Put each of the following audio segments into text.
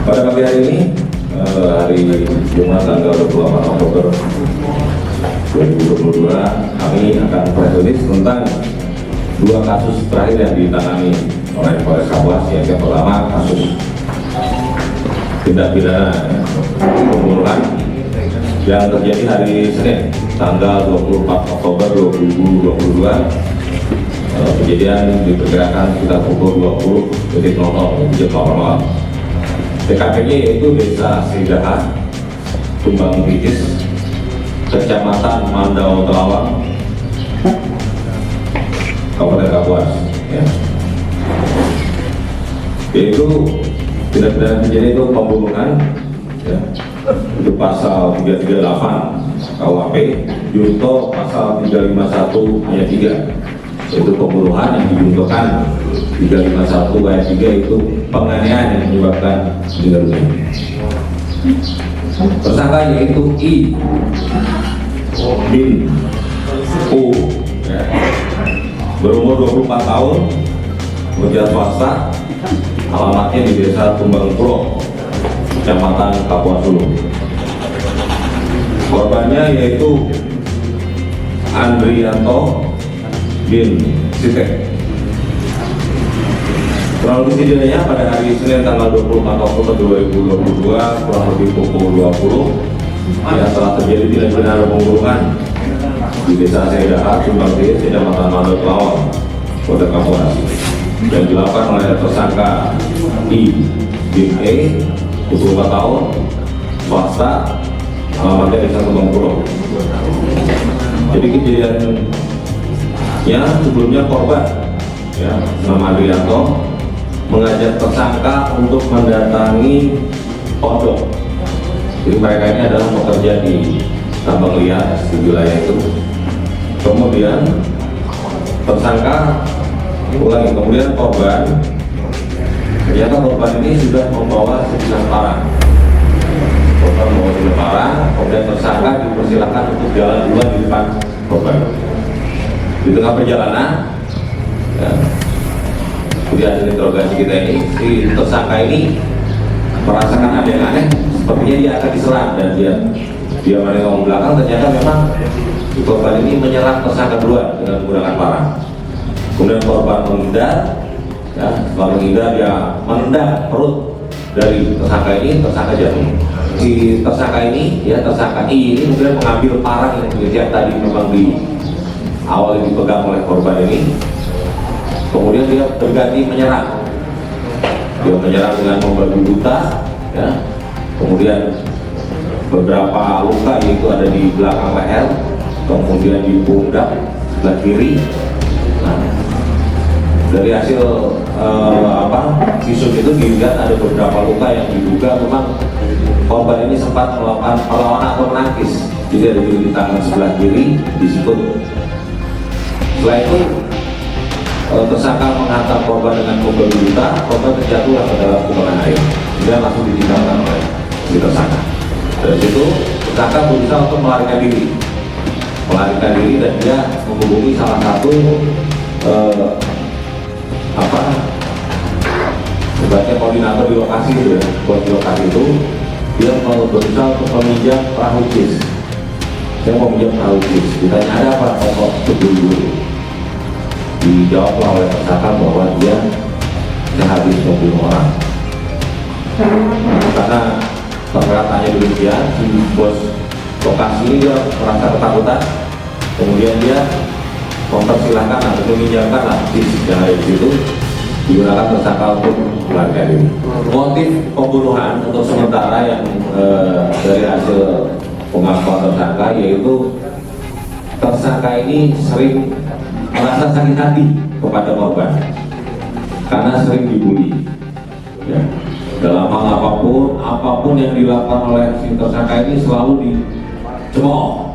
Pada pagi hari ini, hari Jumat tanggal 28 Oktober 2022, kami akan press release tentang dua kasus terakhir yang ditangani oleh Polres Kapuas. Yang pertama, kasus tindak pidana pembunuhan yang terjadi hari Senin tanggal 24 Oktober 2022. Kejadian diperkirakan sekitar pukul 20.00 malam. TKP-nya yaitu Desa Sridaha, Tumbang Bigis, Kecamatan Mandau Telawang, Kabupaten Kapuas. Ya. Yaitu tindak pidana terjadi itu pembunuhan, ya, itu pasal 338 KUHP, junto pasal 351 ayat 3, yaitu pembunuhan yang dijuntukan 351 ayat 3 itu penganiayaan yang menyebabkan meninggal dunia. Tersangka yaitu I bin U, ya, berumur 24 tahun, bekerja swasta, alamatnya di Desa Tumbang Pulo, Kecamatan Kapuas Hulu. Korbannya yaitu Andrianto bin Sitek. Kronologis kejadiannya pada hari Senin tanggal 24 Oktober 2022 kurang lebih pukul 20, ya, telah terjadi tindak pidana pembunuhan di Desa Sridaha, Tumbang Bigis, Kecamatan Mandau Telawang, Kota Kapuas, yang dilakukan oleh tersangka I bin E, 24 tahun, swasta, alamatnya Desa Tumbang Pulo. Jadi kejadiannya sebelumnya korban, ya, nama Adrianto, mengajak tersangka untuk mendatangi pondok. Jadi mereka ini adalah bekerja di tambang liar di wilayah itu. Kemudian tersangka kemudian korban, ternyata korban ini sudah membawa sebilah parang. Korban membawa sebilah parang, kemudian tersangka dipersilakan untuk jalan duluan di depan korban. Di tengah perjalanan, ya, kemudian hasil interogasi kita ini, si tersangka ini merasakan ada yang aneh, sepertinya dia akan diserang, dan dia menengok ke belakang. Ternyata memang si korban ini menyerang tersangka duluan dengan menggunakan parang. Kemudian korban menghindar, ya, setelah menghindar dia menendang perut dari tersangka ini, tersangka jatuh. Si tersangka ini, ya, tersangka I ini kemudian mengambil parang yang tadi memang di awal dipegang oleh korban ini. Kemudian dia berganti menyerang. Dia menyerang dengan membagi buta, ya. Kemudian beberapa luka yaitu ada di belakang leher, kemudian di pundak sebelah kiri. Nah, dari hasil visum itu dilihat ada beberapa luka yang diduga memang korban ini sempat melakukan perlawanan atau menangkis. Jadi ada di tangan sebelah kiri, di sikut. Setelah itu tersangka menghantam korban dengan membagi buta, korban terjatuh ke dalam kubangan air. Kemudian langsung ditinggalkan oleh si tersangka. Dari situ tersangka berusaha untuk melarikan diri, dan dia menghubungi salah satu sebagai koordinator di lokasi itu, ya. Di lokasi itu dia berusaha untuk meminjam perahu jis. Saya mau minjam perahu jis. Ditanya ada apa, kok buru-buru. Dijawablah oleh tersangka bahwa dia habis membunuh orang. Karena perkataannya demikian, si bos lokasi ini dia merasa ketakutan. Kemudian dia mempersilahkan atau meminjamkan jis yang ada di situ, digunakan tersangka untuk melarikan diri. Motif pembunuhan untuk sementara yang dari hasil pengakuan tersangka, yaitu tersangka ini sering merasa sakit hati kepada korban karena sering dibully, ya. Dalam hal apapun yang dilakukan oleh si tersangka ini selalu dicemooh.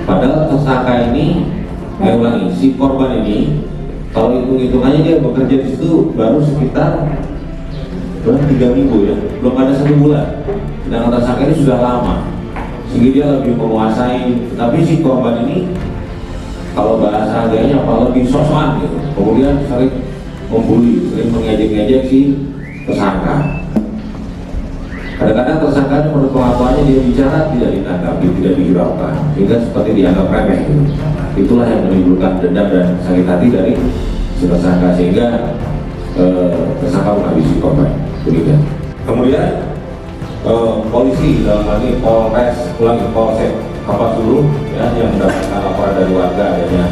Padahal tersangka ini, saya ulangi, si korban ini kalau hitung-hitungannya dia bekerja di situ baru sekitar 3 minggu, ya, belum ada 1 bulan. Sedangkan tersangka ini sudah lama, sehingga dia lebih menguasai. Tapi si korban ini, kalau bahasa gayanya apa, lebih sosokan gitu. Kemudian sering membuli, sering mengejek-ngejek si tersangka. Kadang-kadang tersangka menurut pengakuannya dia bicara tidak ditanggapi, tidak dihiraukan, sehingga seperti dianggap remeh. Itulah yang menimbulkan dendam dan sakit hati dari si tersangka, sehingga tersangka menghabisi korban. Demikian. Kemudian polisi dalam hal ini Polsek Kapuasulu ya, yang mendapatkan laporan dari warga adanya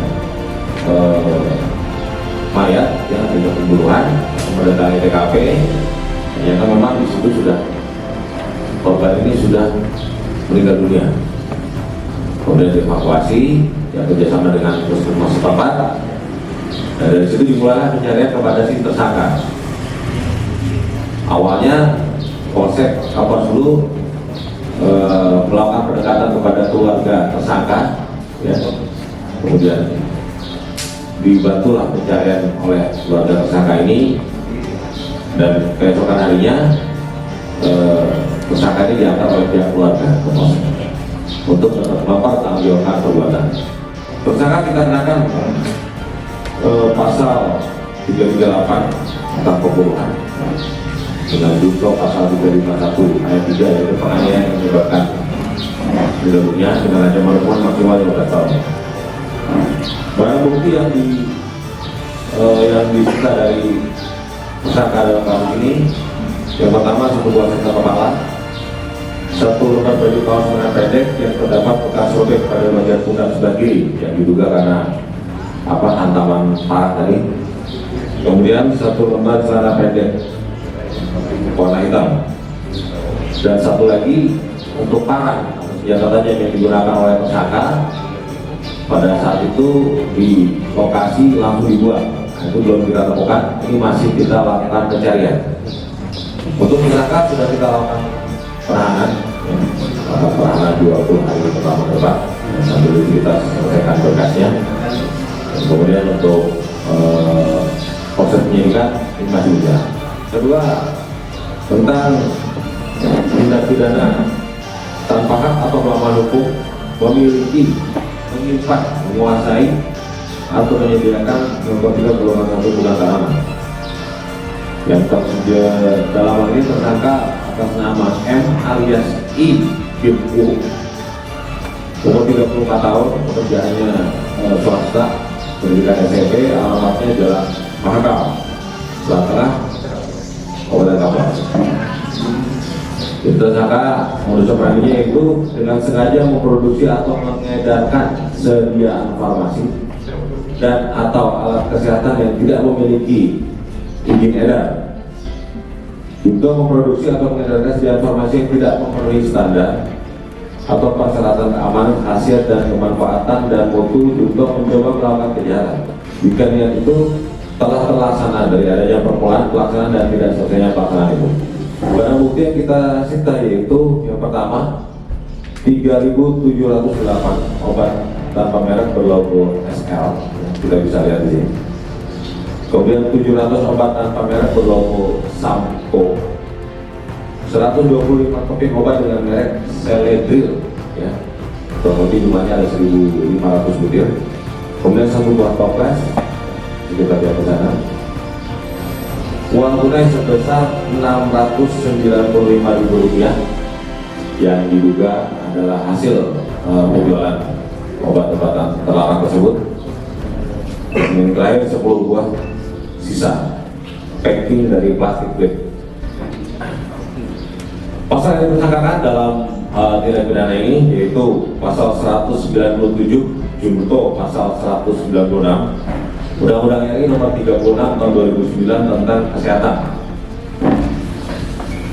mayat yang adanya pembunuhan, mendatangi TKP. Ternyata memang di situ sudah korban ini sudah meninggal dunia. Kemudian dievakuasi ya kerjasama dengan puskesmas setempat. Dan dari situ dimulailah pencarian kepada si tersangka. Awalnya Polsek Kapuasulu melakukan pendekatan kepada keluarga tersangka, ya. Kemudian dibantulah pencarian oleh keluarga tersangka ini, dan keesokan harinya tersangka ini diantar oleh pihak keluarga ke Polsek untuk mempertanggungjawabkan perbuatan. Tersangka kita kenakan pasal 338 tentang pembunuhan dengan junto pasal 351 ayat 3 yaitu penganiayaan yang menyebabkan meninggal dunia dengan ancaman hukuman maksimal 15 tahun. Barang bukti yang disita dari tersangka dalam kasus ini, yang pertama satu buah senjata kepala, satu lembar baju kaos lengan pendek yang terdapat bekas robek pada bagian pundak sebelah kiri yang diduga karena hantaman parah tadi. Kemudian satu lembar celana pendek warna hitam, dan satu lagi untuk parang senjata tajam yang digunakan oleh tersangka pada saat itu di lokasi langsung dibuang. Nah, itu belum kita temukan, ini masih kita lakukan pencarian. Untuk tersangka sudah kita lakukan penahanan, penahanan 20 hari pertama depan sambil kita selesaikan berkasnya. Dan kemudian untuk proses penyidikan ini masih berjalan. Kedua, tentang tindak pidana tanpa hak atau melawan hukum memiliki, menyimpan, menguasai atau menyediakan narkotika golongan 1 bulan tahanan. Yang dalam hal ini tersangka atas nama M alias I bin U, umur 34 tahun, pekerjaannya swasta, pendidikan SMP, alamatnya Jalan Mahakam, Selatan Tengah, Kabupaten Kapuas. Tersangka modus operandinya itu dengan sengaja memproduksi atau mengedarkan sediaan farmasi dan atau alat kesehatan yang tidak memiliki izin edar, juga memproduksi atau mengedarkan sediaan farmasi yang tidak memenuhi standar atau persyaratan keamanan, khasiat dan kemanfaatan dan mutu, untuk mencoba melakukan kejahatan. Jika niat itu telah terlaksana dari adanya permulaan, pelaksanaan dan tidak selesainya pelaksanaan itu. Barang bukti yang kita sita yaitu yang pertama 3.708 obat tanpa merek berlogo SL, kita bisa lihat di sini. Kemudian 700 obat tanpa merek berlogo Sampo, 125 keping obat dengan merek Seledril, ya, kurang lebih jumlahnya ada 1.500 butir. Kemudian satu buah toples, kita lihat ke sana. Uang tunai sebesar Rp695.000 yang diduga adalah hasil penjualan obat-obatan terlarang tersebut. Yang terakhir 10 buah sisa packing dari plastik plate. Pasal yang disangkakan dalam tindak pidana ini yaitu pasal 197 junto pasal 196 Undang-Undang RI nomor 36 tahun 2009 tentang kesehatan.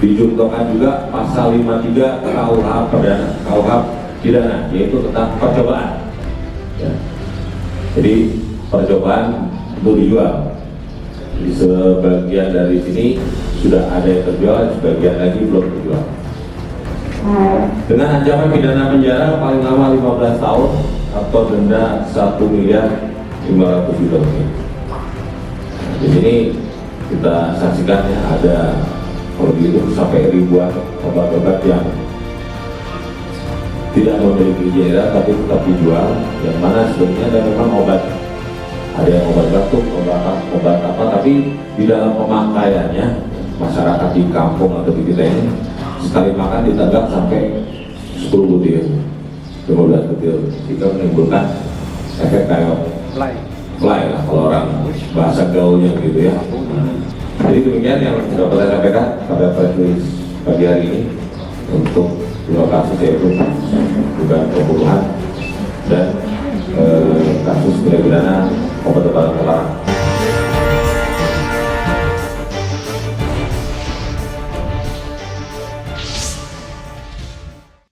Dijuntokan juga pasal 53 KUH pidana yaitu tentang percobaan. Ya. Jadi percobaan untuk dijual. Di sebagian dari sini sudah ada yang terjual, sebagian lagi belum terjual. Dengan ancaman pidana penjara paling lama 15 tahun atau denda 1.500.000.000 rupiah. Di sini kita saksikan ya, ada kalau begitu sampai ribuan obat-obat yang tidak memiliki izin edar tapi tetap dijual, yang mana sebenarnya ada memang obat, ada yang obat batuk, obat apa, tapi di dalam pemakaiannya masyarakat di kampung atau di kita ini sekali makan ditanggap sampai 10 butir, 15 butir, sehingga menimbulkan efek kayak fly lah kalau orang bahasa gaulnya gitu ya. Jadi demikian yang dapat saya sampaikan pada pagi hari ini untuk dua kasus, yaitu dugaan pembunuhan dan kasus tindak pidana obat-obatan terlarang.